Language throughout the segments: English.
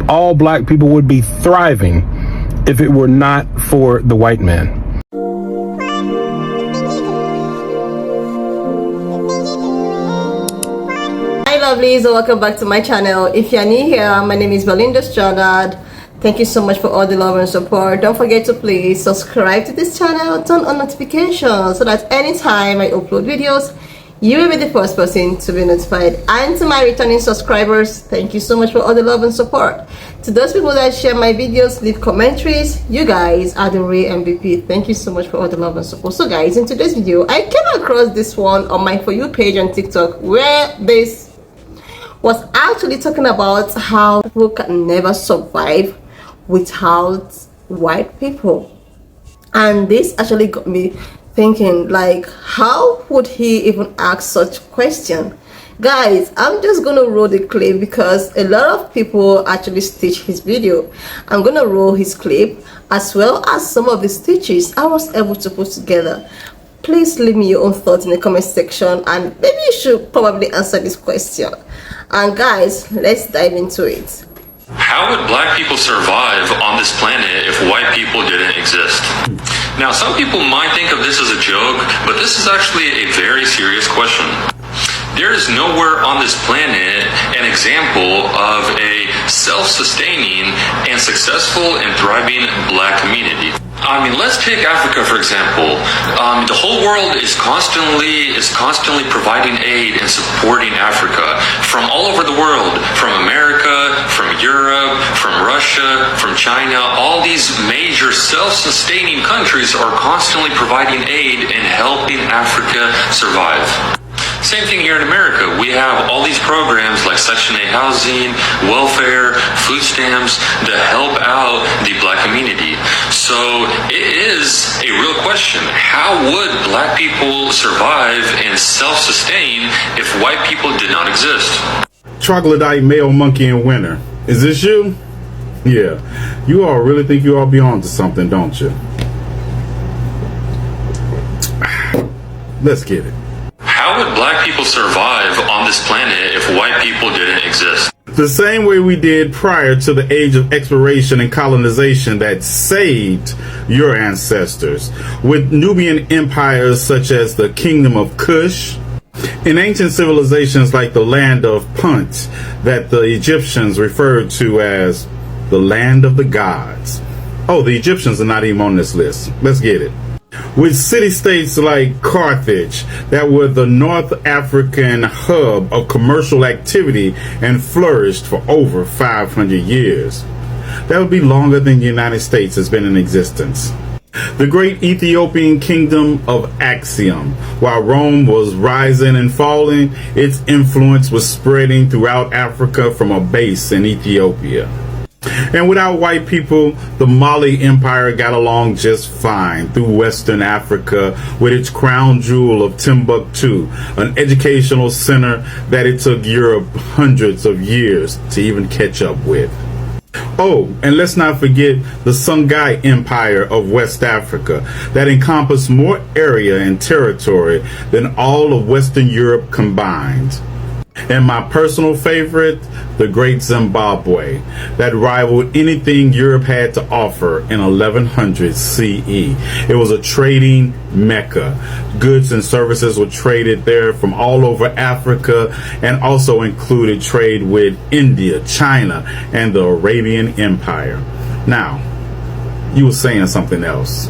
all black people would be thriving if it were not for the white man. Hi lovelies, and welcome back to my channel. If you're new here, my name is Belinda Strandad. Thank you so much for all the love and support. Don't forget to please subscribe to this channel, turn on notifications so that anytime I upload videos, you will be the first person to be notified. And to my returning subscribers, thank you so much for all the love and support. To those people that share my videos, leave commentaries, you guys are the real MVP. Thank you so much for all the love and support. So guys, in today's video, I came across this one on my For You page on TikTok, where this was actually talking about how people can never survive without white people. And this actually got me thinking, like, how would he even ask such question? Guys, I'm just gonna roll the clip because a lot of people actually stitched his video. I'm gonna roll his clip as well as some of the stitches I was able to put together. Please leave me your own thoughts in the comment section, and maybe you should probably answer this question. And guys, let's dive into it. How would black people survive on this planet if white people didn't exist? Now, some people might think of this as a joke, but this is actually a very serious question. There is nowhere on this planet an example of a self-sustaining and successful and thriving black community. I mean, let's take Africa for example. The whole world is constantly providing aid and supporting Africa from all over the world, from America, from Europe, from Russia, from China. All these major self-sustaining countries are constantly providing aid and helping Africa survive. Same thing here in America. We have all these programs like Section 8 housing, welfare, food stamps that help out the black community. So it is a real question. How would black people survive and self-sustain if white people did not exist? Troglodyte male monkey in winter. Is this you? Yeah. You all really think you all be on to something, don't you? Let's get it. How would black people survive on this planet if white people didn't exist? The same way we did prior to the age of exploration and colonization that saved your ancestors, with Nubian empires such as the Kingdom of Kush, in ancient civilizations like the land of Punt that the Egyptians referred to as the land of the gods. Oh, the Egyptians are not even on this list. Let's get it. With city-states like Carthage that were the North African hub of commercial activity and flourished for over 500 years. That would be longer than the United States has been in existence. The great Ethiopian kingdom of Axiom, while Rome was rising and falling, its influence was spreading throughout Africa from a base in Ethiopia. And without white people, the Mali Empire got along just fine through Western Africa with its crown jewel of Timbuktu, an educational center that it took Europe hundreds of years to even catch up with. Oh, and let's not forget the Songhai Empire of West Africa that encompassed more area and territory than all of Western Europe combined. And my personal favorite, the Great Zimbabwe, that rivaled anything Europe had to offer in 1100 CE. It was a trading mecca. Goods and services were traded there from all over Africa, and also included trade with India, China, and the Arabian Empire. Now, you were saying something else.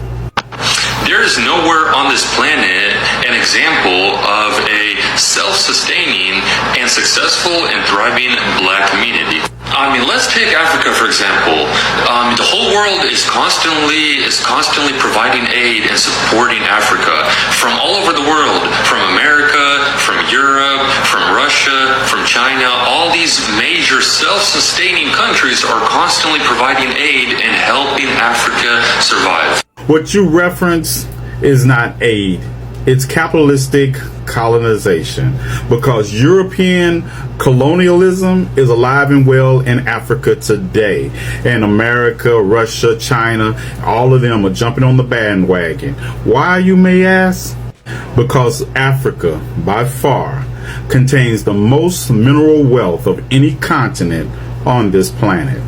There is nowhere on this planet an example of a self-sustaining and successful and thriving black community. I mean, let's take Africa for example. The whole world is constantly providing aid and supporting Africa from all over the world, from America, from Europe, from Russia, from China. All these major self-sustaining countries are constantly providing aid and helping Africa survive. What you reference is not aid. It's capitalistic colonization, because European colonialism is alive and well in Africa today. And America, Russia, China, all of them are jumping on the bandwagon. Why, you may ask? Because Africa, by far, contains the most mineral wealth of any continent on this planet.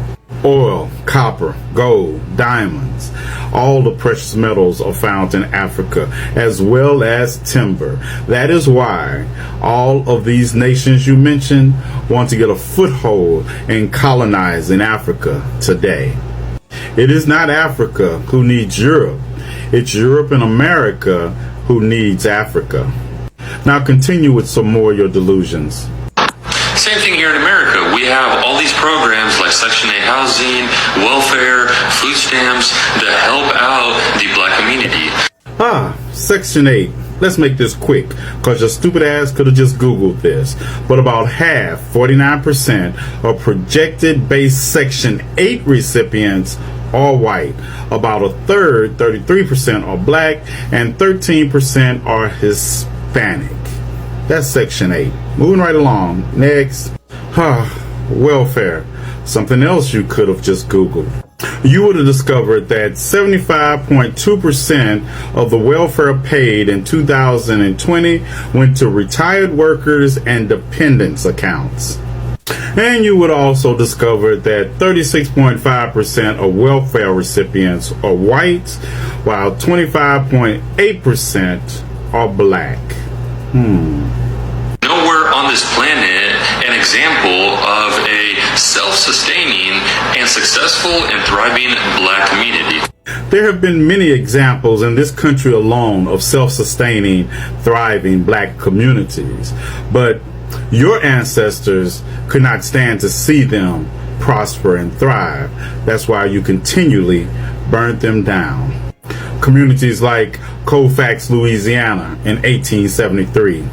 Oil, copper, gold, diamonds, all the precious metals are found in Africa, as well as timber. That is why all of these nations you mentioned want to get a foothold in colonizing Africa today. It is not Africa who needs Europe. It's Europe and America who needs Africa. Now continue with some more of your delusions. Same thing here in America. We have all these programs like Section 8 housing, welfare, food stamps that help out the black community. Section 8. Let's make this quick, because your stupid ass could have just Googled this. But about half, 49%, of projected base Section 8 recipients are white. About a third, 33%, are black, and 13% are Hispanic. That's Section 8. Moving right along. Next. Welfare. Something else you could have just Googled. You would have discovered that 75.2% of the welfare paid in 2020 went to retired workers and dependents accounts. And you would also discover that 36.5% of welfare recipients are white, while 25.8% are black. Nowhere on this planet an example of a self-sustaining and successful and thriving black community. There have been many examples in this country alone of self-sustaining, thriving black communities, but your ancestors could not stand to see them prosper and thrive. That's why you continually burnt them down. Communities like Colfax, Louisiana in 1873.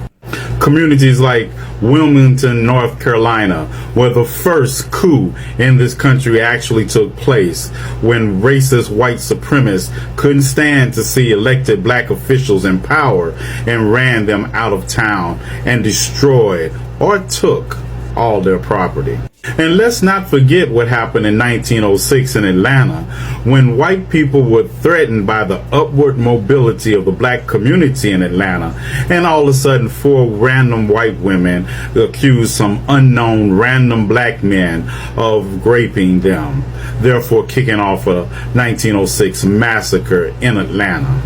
Communities like Wilmington, North Carolina, where the first coup in this country actually took place, when racist white supremacists couldn't stand to see elected black officials in power and ran them out of town and destroyed or took all their property. And let's not forget what happened in 1906 in Atlanta, when white people were threatened by the upward mobility of the black community in Atlanta, and all of a sudden 4 random white women accused some unknown random black men of raping them, therefore kicking off a 1906 massacre in Atlanta.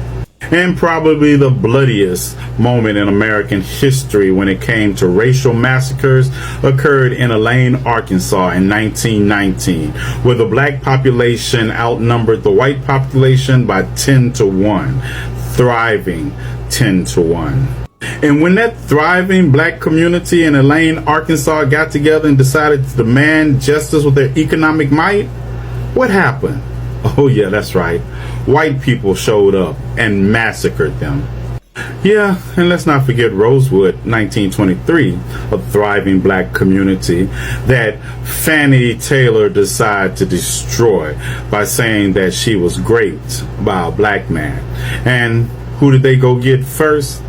And probably the bloodiest moment in American history when it came to racial massacres occurred in Elaine, Arkansas in 1919, where the black population outnumbered the white population by 10 to 1, thriving 10 to 1. And when that thriving black community in Elaine, Arkansas got together and decided to demand justice with their economic might, what happened? Oh yeah, that's right. White people showed up and massacred them. Yeah, and let's not forget Rosewood, 1923, a thriving black community that Fannie Taylor decided to destroy by saying that she was raped by a black man. And who did they go get first?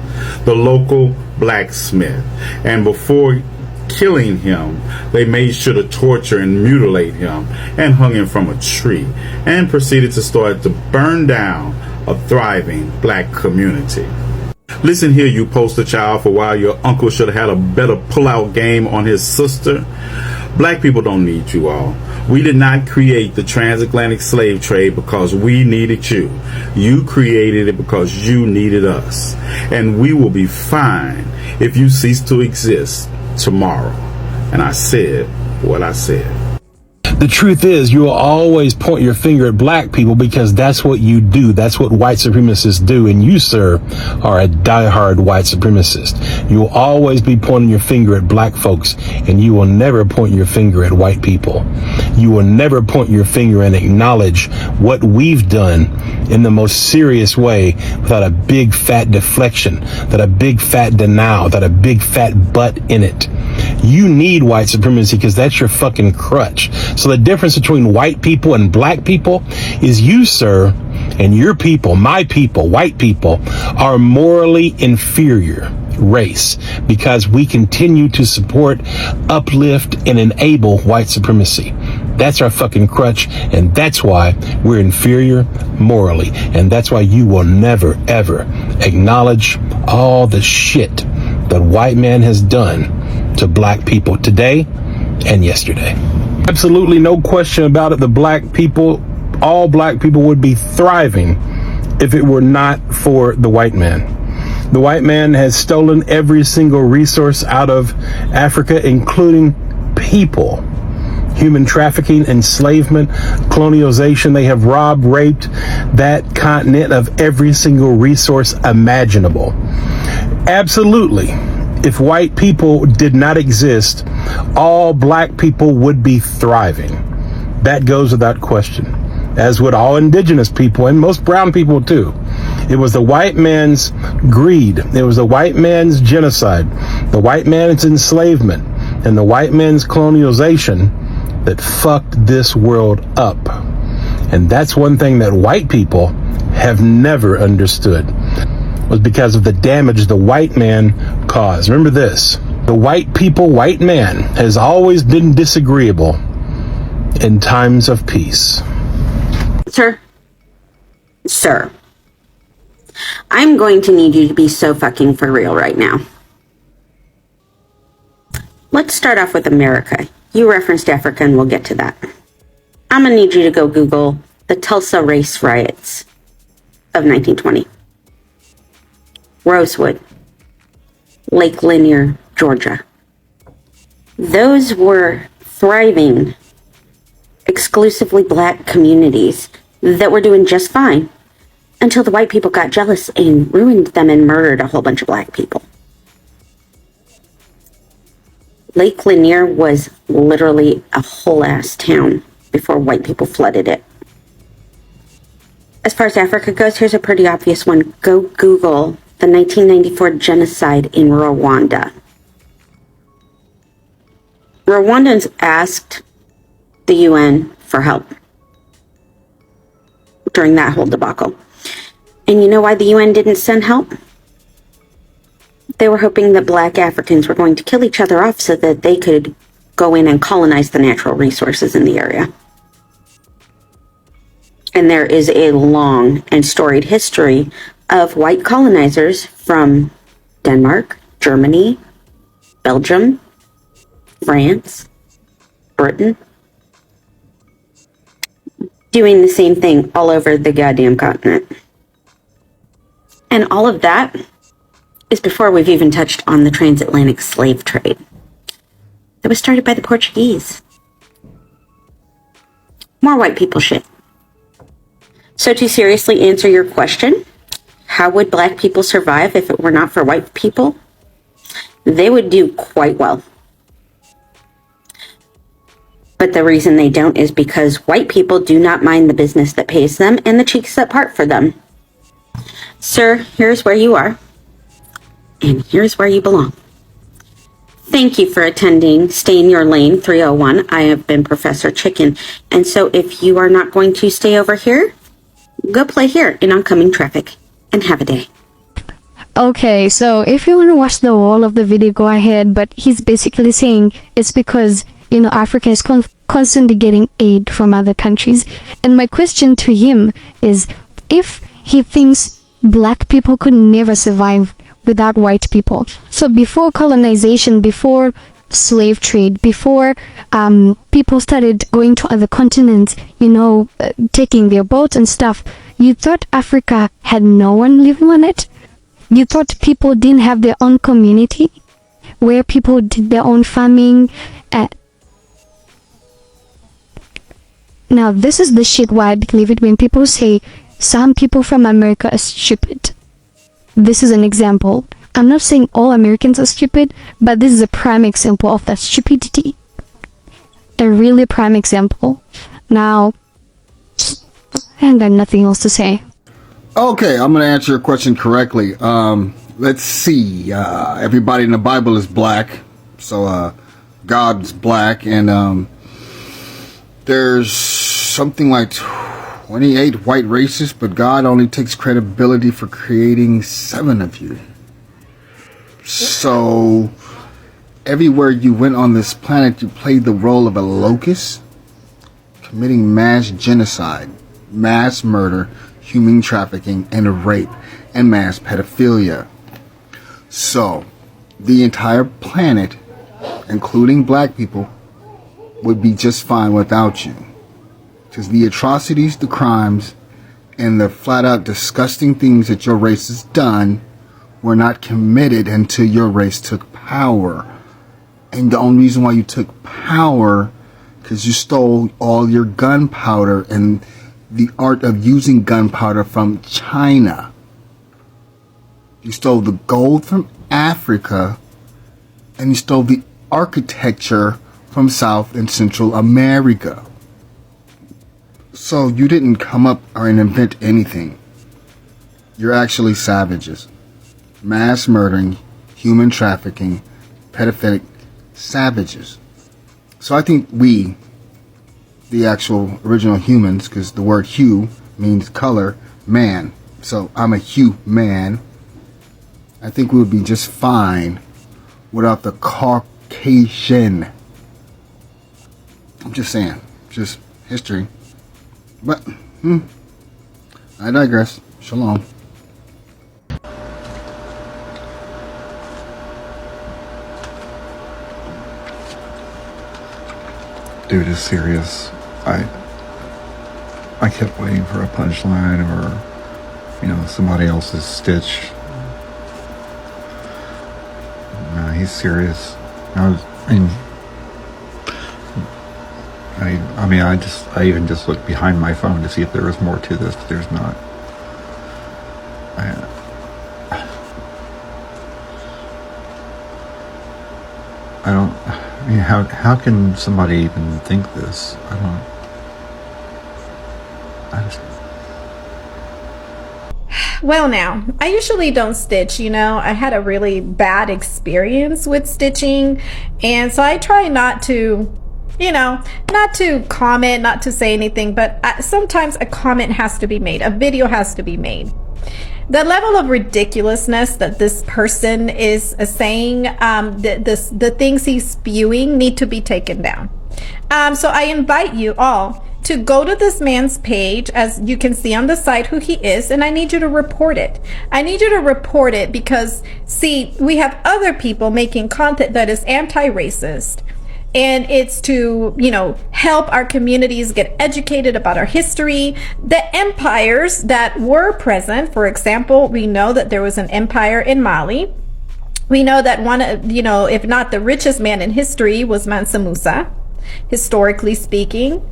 The local blacksmith. And before killing him, they made sure to torture and mutilate him and hung him from a tree and proceeded to start to burn down a thriving black community. Listen here, you poster child, for why your uncle should have had a better pull-out game on his sister. Black people don't need you all. We did not create the transatlantic slave trade because we needed you. You created it because you needed us. And we will be fine if you cease to exist tomorrow. And I said what I said. The truth is, you will always point your finger at black people because that's what you do. That's what white supremacists do. And you, sir, are a diehard white supremacist. You will always be pointing your finger at black folks, and you will never point your finger at white people. You will never point your finger and acknowledge what we've done in the most serious way without a big fat deflection, without a big fat denial, without a big fat butt in it. You need white supremacy because that's your fucking crutch. So the difference between white people and black people is you, sir, and your people, my people, white people, are morally inferior race because we continue to support, uplift, and enable white supremacy. That's our fucking crutch, and that's why we're inferior morally, and that's why you will never, ever acknowledge all the shit that white man has done to black people today and yesterday. Absolutely no question about it. All black people would be thriving if it were not for the white man. The white man has stolen every single resource out of Africa, including people. Human trafficking, enslavement, colonialization. They have robbed, raped that continent of every single resource imaginable. Absolutely. If white people did not exist, all black people would be thriving. That goes without question, as would all indigenous people and most brown people too. It was the white man's greed. It was the white man's genocide, the white man's enslavement, and the white man's colonialization that fucked this world up. And that's one thing that white people have never understood, was because of the damage the white man caused. Remember this, the white man has always been disagreeable in times of peace. Sir, I'm going to need you to be so fucking for real right now. Let's start off with America. You referenced Africa and we'll get to that. I'm gonna need you to go Google the Tulsa race riots of 1920. Rosewood, Lake Lanier, Georgia. Those were thriving, exclusively black communities that were doing just fine until the white people got jealous and ruined them and murdered a whole bunch of black people. Lake Lanier was literally a whole ass town before white people flooded it. As far as Africa goes, here's a pretty obvious one. Go Google the 1994 genocide in Rwanda. Rwandans asked the UN for help during that whole debacle. And you know why the UN didn't send help? They were hoping that black Africans were going to kill each other off so that they could go in and colonize the natural resources in the area. And there is a long and storied history of white colonizers from Denmark, Germany, Belgium, France, Britain, doing the same thing all over the goddamn continent. And all of that is before we've even touched on the transatlantic slave trade that was started by the Portuguese. More white people shit. So to seriously answer your question, how would black people survive if it were not for white people? They would do quite well. But the reason they don't is because white people do not mind the business that pays them and the cheeks that part for them. Sir, here's where you are. And here's where you belong. Thank you for attending Stay in Your Lane 301. I have been Professor Chicken. And so if you are not going to stay over here, go play here in oncoming traffic. And have a day. Okay, so if you want to watch the whole of the video, go ahead. But he's basically saying it's because, Africa is constantly getting aid from other countries. And my question to him is, if he thinks black people could never survive without white people. So before colonization, before slave trade, before people started going to other continents, taking their boats and stuff, you thought Africa had no one living on it? You thought people didn't have their own community where people did their own farming? Now, this is the shit why I believe it when people say some people from America are stupid. This is an example. I'm not saying all Americans are stupid, but this is a prime example of that stupidity. A really prime example. Now, I ain't got nothing else to say. Okay, I'm going to answer your question correctly. Let's see. Everybody in the Bible is black. So, God's black. And there's something like 28 white races, but God only takes credibility for creating 7 of you. So, everywhere you went on this planet, you played the role of a locust, committing mass genocide, mass murder, human trafficking, and rape, and mass pedophilia. So, the entire planet, including black people, would be just fine without you. Because the atrocities, the crimes, and the flat out disgusting things that your race has done were not committed until your race took power. And the only reason why you took power, because you stole all your gunpowder and the art of using gunpowder from China. You stole the gold from Africa, and you stole the architecture from South and Central America. So you didn't come up or invent anything. You're actually savages. Mass murdering, human trafficking, pedophilic savages. So I think we, the actual original humans, because the word hue means color, man. So I'm a hue man. I think we would be just fine without the Caucasian. I'm just saying, just history. But, I digress. Shalom. Dude is serious. I kept waiting for a punchline or, somebody else's stitch. No, he's serious. I even just looked behind my phone to see if there was more to this, but there's not. How can somebody even think this? Well, now, I usually don't stitch, I had a really bad experience with stitching, and so I try not to, not to comment, not to say anything, but sometimes a comment has to be made, a video has to be made. The level of ridiculousness that this person is saying, the things he's spewing need to be taken down. So I invite you all to go to this man's page, as you can see on the side who he is, and I need you to report it. I need you to report it because, see, we have other people making content that is anti-racist. And it's to, help our communities get educated about our history. The empires that were present, for example, we know that there was an empire in Mali. We know that one, if not the richest man in history was Mansa Musa, historically speaking.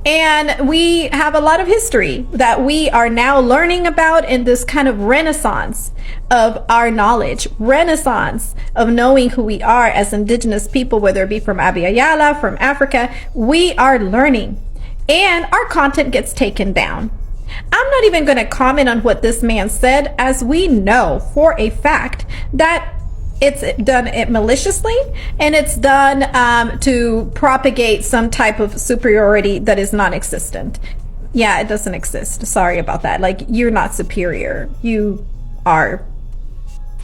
And we have a lot of history that we are now learning about in this kind of renaissance of our knowledge, renaissance of knowing who we are as indigenous people, whether it be from Abiyala, from Africa. We are learning, and our content gets taken down. I'm not even going to comment on what this man said, as we know for a fact that it's done it maliciously, and it's done to propagate some type of superiority that is non-existent. Yeah, it doesn't exist. Sorry about that. Like, you're not superior. You are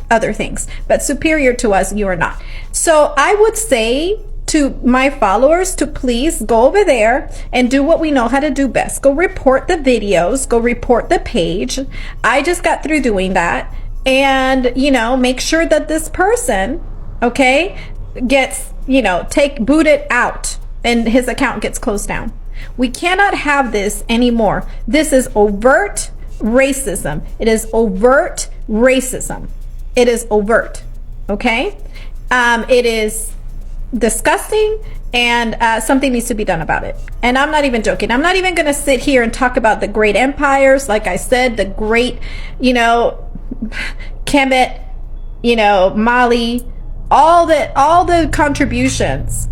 other things, but superior to us, you are not. So I would say to my followers to please go over there and do what we know how to do best. Go report the videos, go report the page. I just got through doing that. And, make sure that this person, okay, gets, booted out and his account gets closed down. We cannot have this anymore. This is overt racism. It is overt racism. It is overt, okay? It is disgusting, and something needs to be done about it. And I'm not even joking. I'm not even going to sit here and talk about the great empires. Like I said, the great, Kemet, Mali, all the contributions,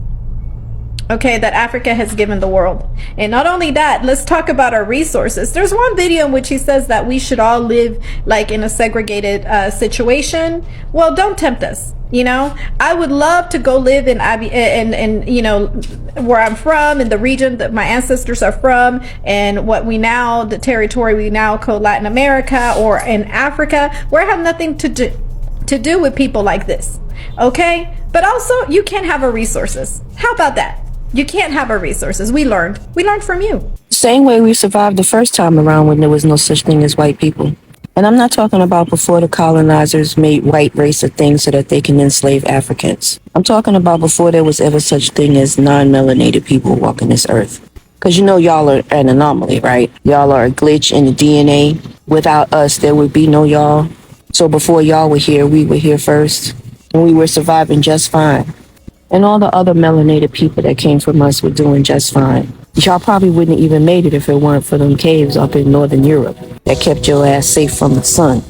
okay, that Africa has given the world. And not only that, let's talk about our resources. There's one video in which he says that we should all live like in a segregated situation. Well, don't tempt us. I would love to go live in where I'm from, in the region that my ancestors are from, and the territory we now call Latin America, or in Africa, where I have nothing to do with people like this. Okay? But also, you can't have our resources. How about that? You can't have our resources. We learned from you. Same way we survived the first time around when there was no such thing as white people. And I'm not talking about before the colonizers made white race a thing so that they can enslave Africans. I'm talking about before there was ever such thing as non-melanated people walking this earth. Because you know y'all are an anomaly, right? Y'all are a glitch in the DNA. Without us, there would be no y'all. So before y'all were here, we were here first. And we were surviving just fine. And all the other melanated people that came from us were doing just fine. Y'all probably wouldn't even made it if it weren't for them caves up in Northern Europe that kept your ass safe from the sun.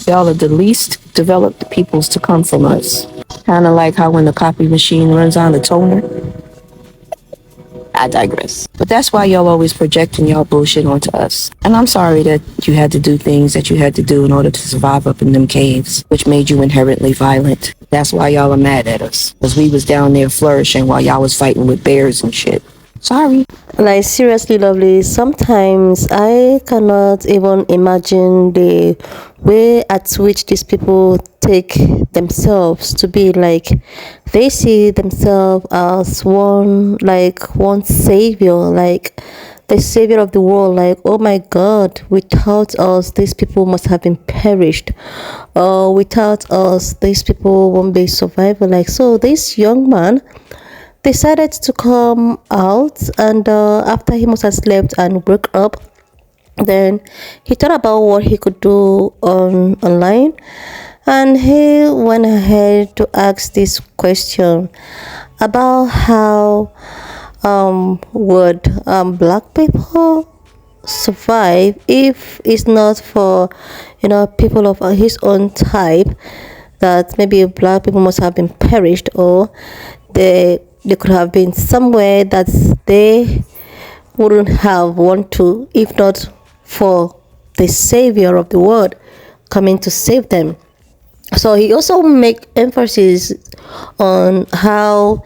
Y'all are the least developed peoples to come from us. Kind of like how when the copy machine runs on the toner. I digress. But that's why y'all always projecting y'all bullshit onto us. And I'm sorry that you had to do things that you had to do in order to survive up in them caves, which made you inherently violent. That's why y'all are mad at us. Because we was down there flourishing while y'all was fighting with bears and shit. Sorry. Like, seriously, lovely, sometimes I cannot even imagine the way at which these people take themselves to be. Like, they see themselves as one savior, like the savior of the world. Like, oh my god, without us these people must have been perished, without us these people won't be surviving. Like, so this young man decided to come out, and after he must have slept and woke up, then he thought about what he could do online, and he went ahead to ask this question about how would black people survive if it's not for people of his own type, that maybe black people must have been perished, or they could have been somewhere that they wouldn't have want to, if not for the savior of the world coming to save them. So he also make emphasis on how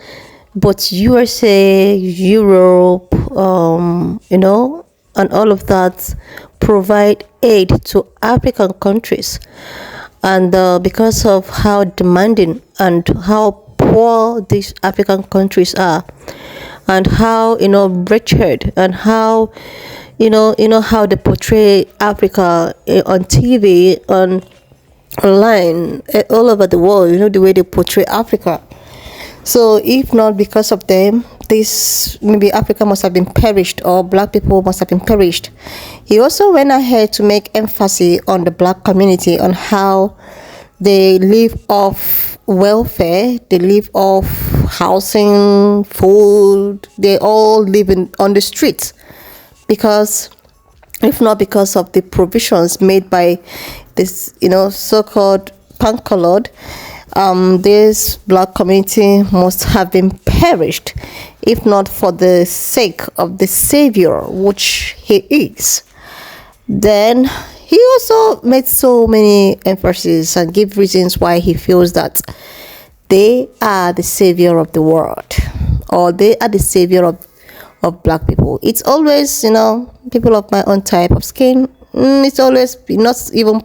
both USA, Europe, and all of that provide aid to African countries, and because of how demanding and how poor these African countries are, and how wretched, and how how they portray Africa on TV, online, all over the world, the way they portray Africa. So if not because of them, this maybe Africa must have been perished, or black people must have been perished. He also went ahead to make emphasis on the black community, on how they live off welfare, they live off housing, food, they all live on the streets, because if not because of the provisions made by this so-called Pankolod, this black community must have been perished, if not for the sake of the savior which he is. Then he also made so many emphases and give reasons why he feels that they are the savior of the world, or they are the savior of black people. It's always people of my own type of skin. It's always not even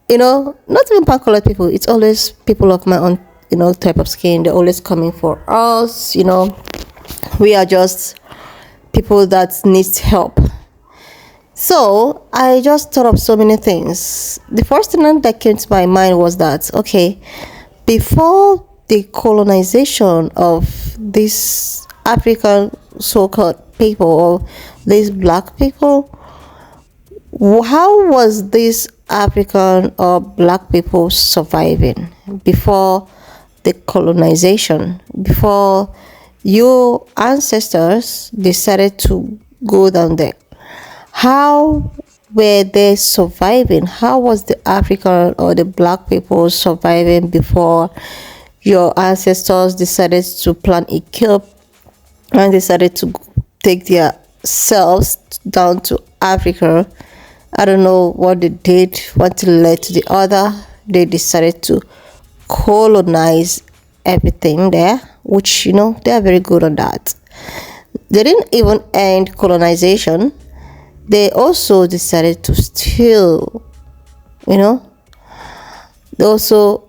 not even pan-colored people. It's always people of my own type of skin. They're always coming for us. We are just people that needs help. So I just thought of so many things. The first thing that came to my mind was that, okay, before the colonization of these African so-called people, or these black people, how was this African or black people surviving before the colonization, before your ancestors decided to go down there? How were they surviving? How was the African or the black people surviving before your ancestors decided to plant a camp and decided to take their selves down to Africa? I don't know what they did, what led to the other. They decided to colonize everything there, which they are very good on that. They didn't even end colonization. They also decided to steal, they also,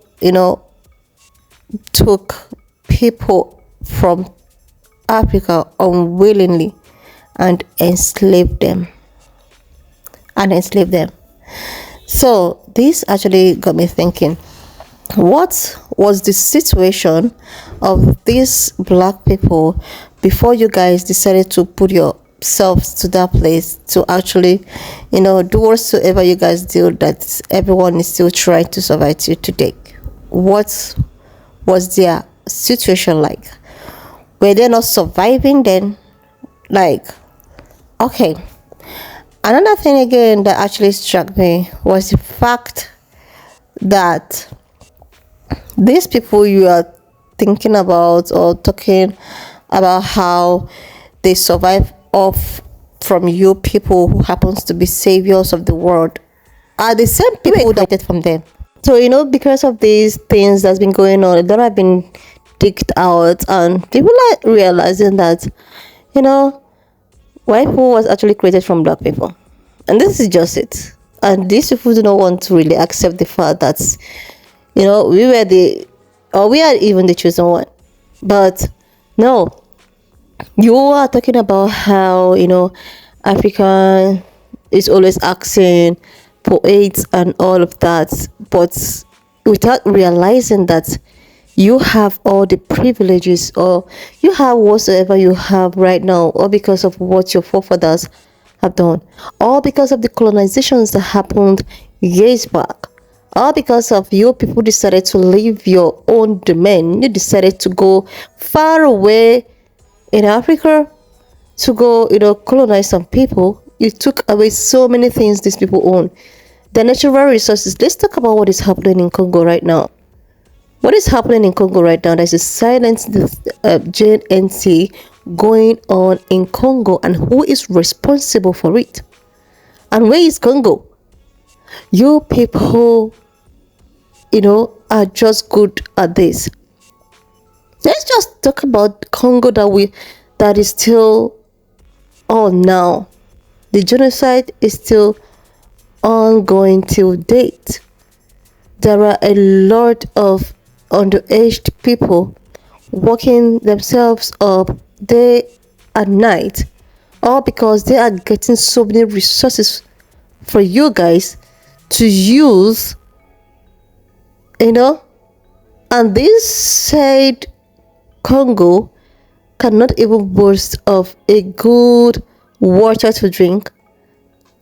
took people from Africa unwillingly and enslaved them. and enslave them. So this actually got me thinking, what was the situation of these black people before you guys decided to put yourselves to that place to actually, do whatsoever you guys do that everyone is still trying to survive to today? What was their situation like? Were they not surviving then? Okay. Another thing again that actually struck me was the fact that these people you are thinking about or talking about how they survive off from you people who happens to be saviors of the world are the same people that get from them. So, because of these things that's been going on, a lot have been digged out, and people are realizing that, white people was actually created from black people. And this is just it. And these people do not want to really accept the fact that, we are even the chosen one. But no, you are talking about how, Africa is always asking for aid and all of that, but without realizing that you have all the privileges, or you have whatsoever you have right now, or because of what your forefathers have done, all because of the colonizations that happened years back, all because of you people decided to leave your own domain. You decided to go far away in Africa to go, colonize some people. You took away so many things these people own. The natural resources. Let's talk about what is happening in Congo right now. What is happening in Congo right now? There's a silent JNT going on in Congo, and who is responsible for it? And where is Congo? You people, are just good at this. Let's just talk about Congo that is still on now. The genocide is still ongoing till date. There are a lot of underaged people working themselves up day and night, all because they are getting so many resources for you guys to use, and this said Congo cannot even boast of a good water to drink.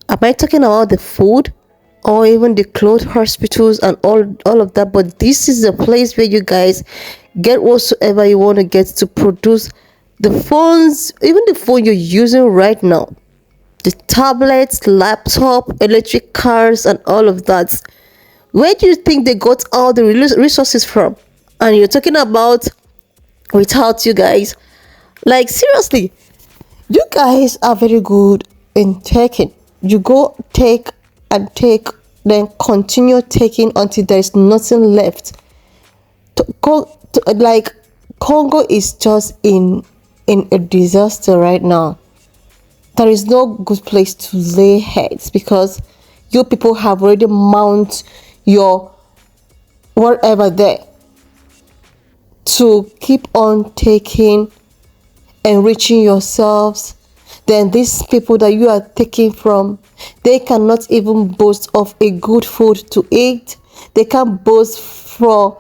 Am I talking about the food or even the clothes, hospitals, and all of that? But this is a place where you guys get whatsoever you want to get to produce the phones, even the phone you're using right now, the tablets, laptop, electric cars, and all of that. Where do you think they got all the resources from? And you're talking about without you guys. Like, seriously, you guys are very good in taking. You go take and take, then continue taking until there is nothing left. Congo is just in a disaster right now. There is no good place to lay heads because you people have already mounted your whatever there to keep on taking, enriching yourselves. Then these people that you are taking from, they cannot even boast of a good food to eat. They can't boast for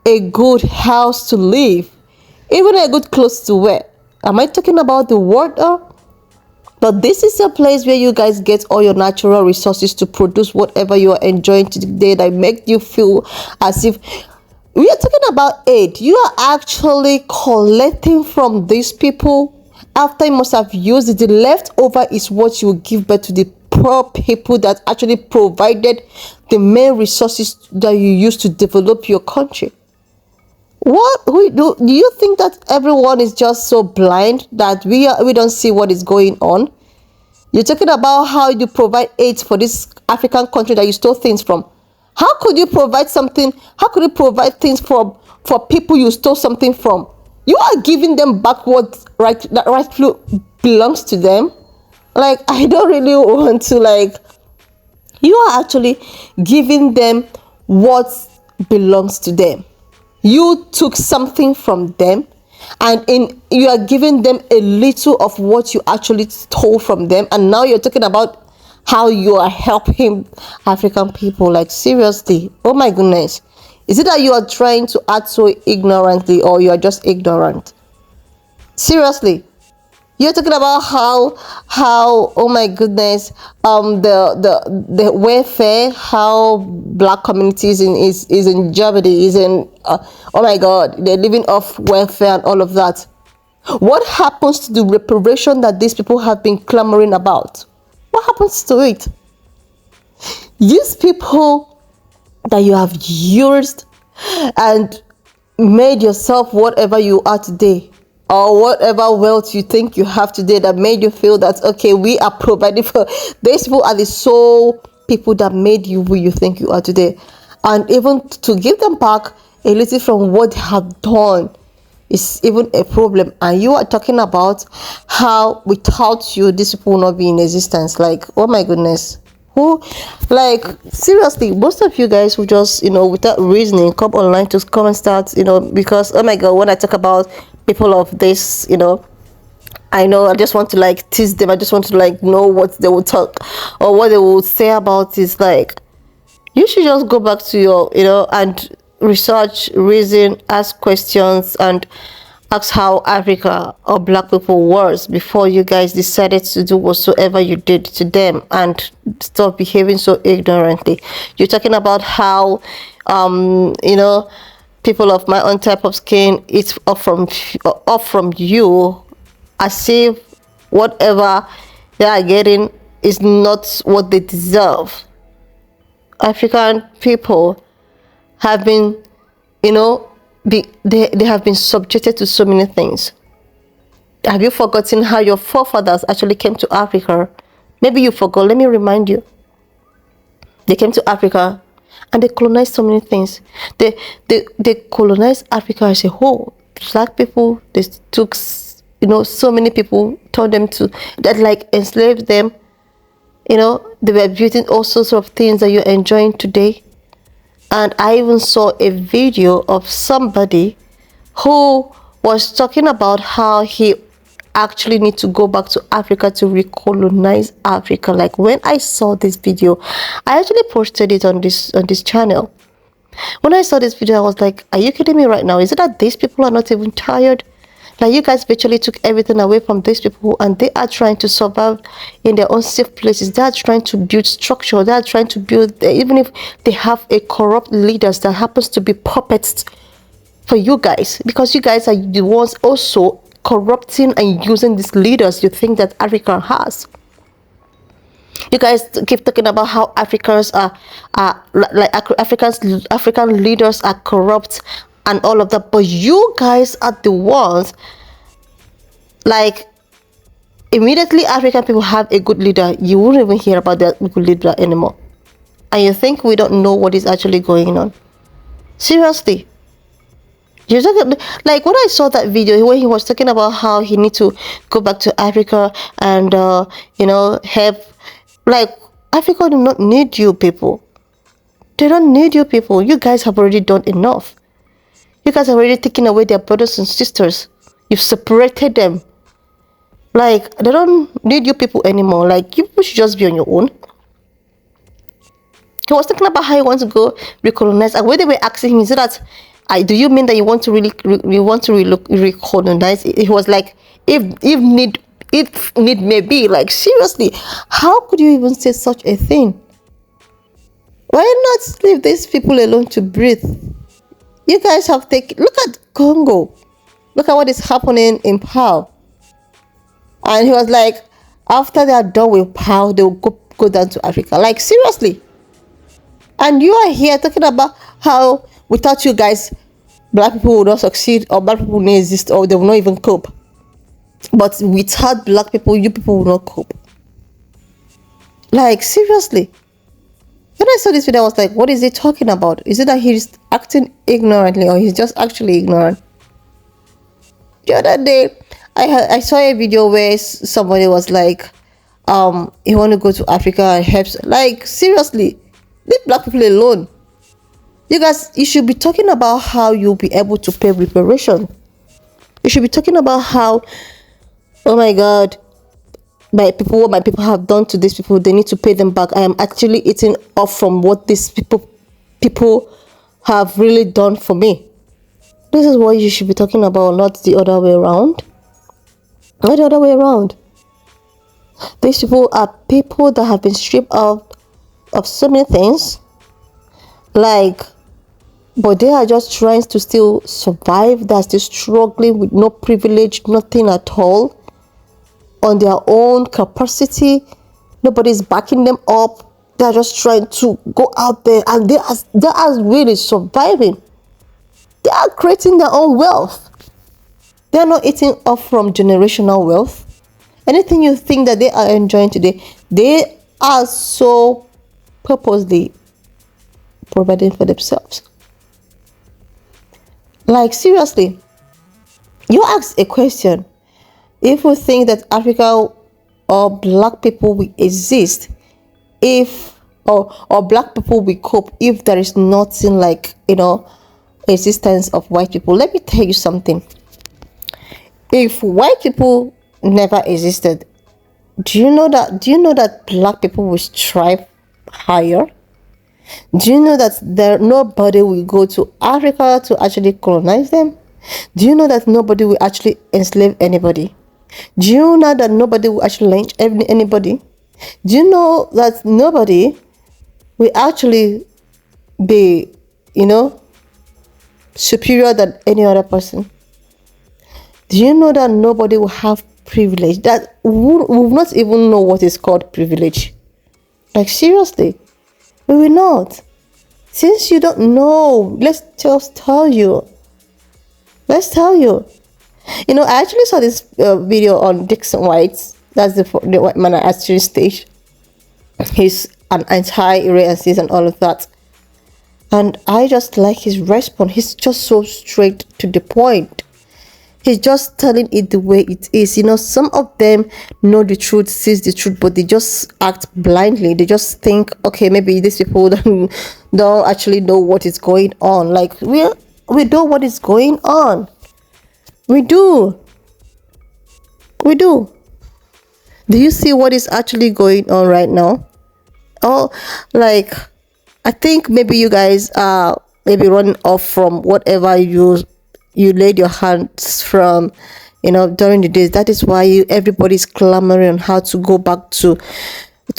a good house to live, even a good clothes to wear. Am I talking about the water? But this is a place where you guys get all your natural resources to produce whatever you are enjoying today that make you feel as if we are talking about aid. You are actually collecting from these people. After you must have used it, the leftover is what you give back to the poor people that actually provided the main resources that you use to develop your country. Do you think that everyone is just so blind that we don't see what is going on? You're talking about how you provide aid for this African country that you stole things from. How could you provide something? How could you provide things for people you stole something from? You are giving them back what rightfully belongs to them. Like, I don't really want to, you are actually giving them what belongs to them. You took something from them, and you are giving them a little of what you actually stole from them, and now you're talking about how you are helping African people. Like, seriously, oh my goodness. Is it that you are trying to act so ignorantly, or you are just ignorant? Seriously, you're talking about how oh my goodness, the welfare, how black communities is in jeopardy, is in oh my god, they're living off welfare and all of that. What happens to the reparation that these people have been clamoring about? What happens to it? These people that you have used and made yourself whatever you are today, or whatever wealth you think you have today, that made you feel that, okay, we are providing for, these people are the sole people that made you who you think you are today. And even to give them back a little from what they have done is even a problem. And you are talking about how without you these people will not be in existence. Like, oh my goodness. Who, like, seriously, most of you guys who just, without reasoning, come online to come and start, because, oh my god, when I talk about people of this, I know, I just want to like tease them. I just want to like know what they will talk or what they will say about it. Like, you should just go back to your, and research, reason, ask questions, and ask how Africa or black people was before you guys decided to do whatsoever you did to them, and stop behaving so ignorantly. You're talking about how, people of my own type of skin, it's off from you, as if whatever they are getting is not what they deserve. African people have been, they have been subjected to so many things. Have you forgotten how your forefathers actually came to Africa? Maybe you forgot. Let me remind you. They came to Africa and they colonized so many things. They colonized Africa as a whole. Black people, they took, so many people, turned them to, that like enslaved them. They were building all sorts of things that you're enjoying today. And I even saw a video of somebody who was talking about how he actually need to go back to Africa to recolonize Africa. Like, when I saw this video, I actually posted it on this channel. When I saw this video, I was like, are you kidding me right now? Is it that these people are not even tired? Like, you guys virtually took everything away from these people, and they are trying to survive in their own safe places. They are trying to build structure. They are trying to build, even if they have a corrupt leaders that happens to be puppets for you guys, because you guys are the ones also corrupting and using these leaders you think that Africa has. You guys keep talking about how Africans are like African leaders are corrupt and all of that, but you guys are the ones, like, immediately African people have a good leader, you wouldn't even hear about that good leader anymore, and you think we don't know what is actually going on. Seriously, you're talking, like, when I saw that video where he was talking about how he need to go back to Africa and help, like, Africa do not need you people. They don't need you people. You guys have already done enough. You guys have already taken away their brothers and sisters. You've separated them. Like, they don't need you people anymore. Like, you people should just be on your own. He was talking about how he wants to go recolonize, and when they were asking him, is it that, do you mean that you want to really recolonize? He was like, if need may be. Like, seriously, how could you even say such a thing? Why not leave these people alone to breathe? You guys have taken, look at Congo. Look at what is happening in Pe.Ple. And he was like, after they are done with Pe.Ple, they will go down to Africa. Like, seriously. And you are here talking about how without you guys, black people will not succeed, or black people will not exist, or they will not even cope. But without black people, you people will not cope. Like, seriously. When I saw this video, I was like, what is he talking about? Is it that he's acting ignorantly, or he's just actually ignorant? The other day, I saw a video where somebody was like, he want to go to Africa and help. Like, seriously, leave black people alone. You guys, you should be talking about how you'll be able to pay reparation. You should be talking about how, oh my God, my people, what my people have done to these people, they need to pay them back. I am actually eating off from what these people have really done for me. This is what you should be talking about, not the other way around. Not the other way around. These people are people that have been stripped out of so many things, like, but they are just trying to still survive. They're still struggling with no privilege, nothing at all, on their own capacity. Nobody's backing them up. They're just trying to go out there, and they are really surviving. They are creating their own wealth. They are not eating off from generational wealth. Anything you think that they are enjoying today, they are so purposely providing for themselves. Like, seriously, you ask a question. If we think that Africa or black people will exist, if or black people will cope if there is nothing like, existence of white people, let me tell you something. If white people never existed, do you know that black people will strive higher? Do you know that nobody will go to Africa to actually colonize them? Do you know that nobody will actually enslave anybody? Do you know that nobody will actually lynch anybody? Do you know that nobody will actually be, superior than any other person? Do you know that nobody will have privilege? That we will not even know what is called privilege. Like, seriously, we will not. Since you don't know, let's just tell you. Let's tell you. I actually saw this video on Dixon White. That's the white man I actually staged. He's an anti-racist and all of that. And I just like his response. He's just so straight to the point. He's just telling it the way it is. Some of them know the truth, sees the truth, but they just act blindly. They just think, okay, maybe these people don't actually know what is going on. Like, we know what is going on. We do. Do you see what is actually going on right now? Oh, like, I think maybe you guys are maybe running off from whatever you laid your hands from, during the days. That is why everybody's clamoring on how to go back to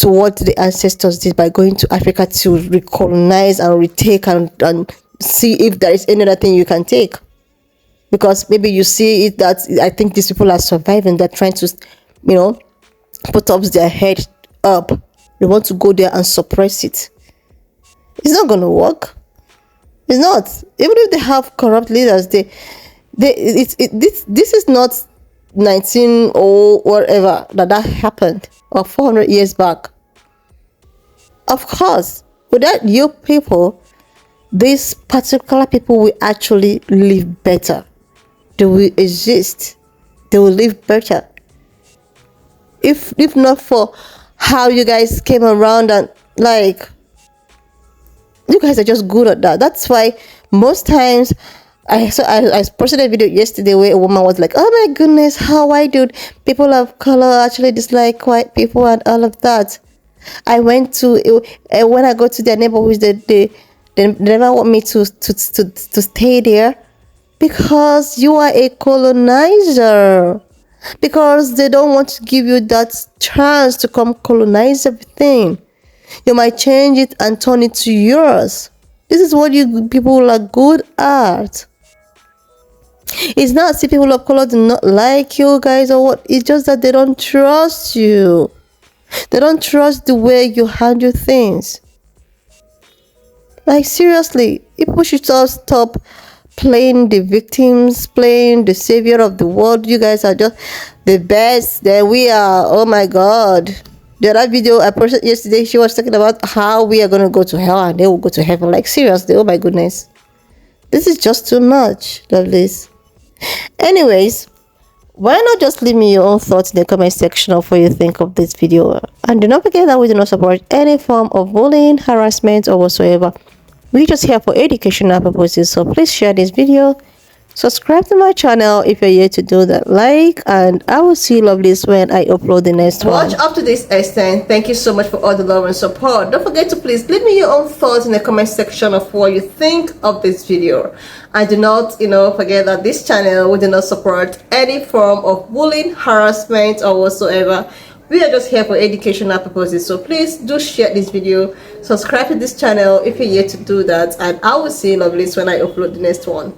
what the ancestors did by going to Africa to recolonize and retake and see if there is any other thing you can take. Because maybe you see it that I think these people are surviving. They're trying to, put up their head up. They want to go there and suppress it. It's not going to work. It's not. Even if they have corrupt leaders, this is not 19 or whatever that happened, or 400 years back. Of course, without you people, these particular people will actually live better. They will exist. They will live better. If not for how you guys came around and like, you guys are just good at that. That's why most times I posted a video yesterday where a woman was like, oh my goodness, how why do people of color actually dislike white people and all of that. I went to when I go to their neighborhoods, they never want me to stay there because you are a colonizer. Because they don't want to give you that chance to come colonize everything. You might change it and turn it to yours. This is what you people are good at. It's not as if people of color do not like you guys or what. It's just that they don't trust you. They don't trust the way you handle things. Like, seriously, people should just stop playing the victims, playing the savior of the world. You guys are just the best. There we are. Oh my God. The other video I posted yesterday, she was talking about how we are going to go to hell and they will go to heaven. Like, seriously, oh my goodness. This is just too much, lovelies. Anyways, why not just leave me your own thoughts in the comment section of what you think of this video. And do not forget that we do not support any form of bullying, harassment, or whatsoever. We're just here for educational purposes. So please share this video Subscribe to my channel if you're yet to do that. Like, and I will see you lovelies when I upload the next one. Watch up to this extent. Thank you so much for all the love and support. Don't forget to please leave me your own thoughts in the comment section of what you think of this video. And do not, forget that this channel will do not support any form of bullying, harassment, or whatsoever. We are just here for educational purposes, so please do share this video, subscribe to this channel if you're yet to do that, and I will see you lovelies when I upload the next one.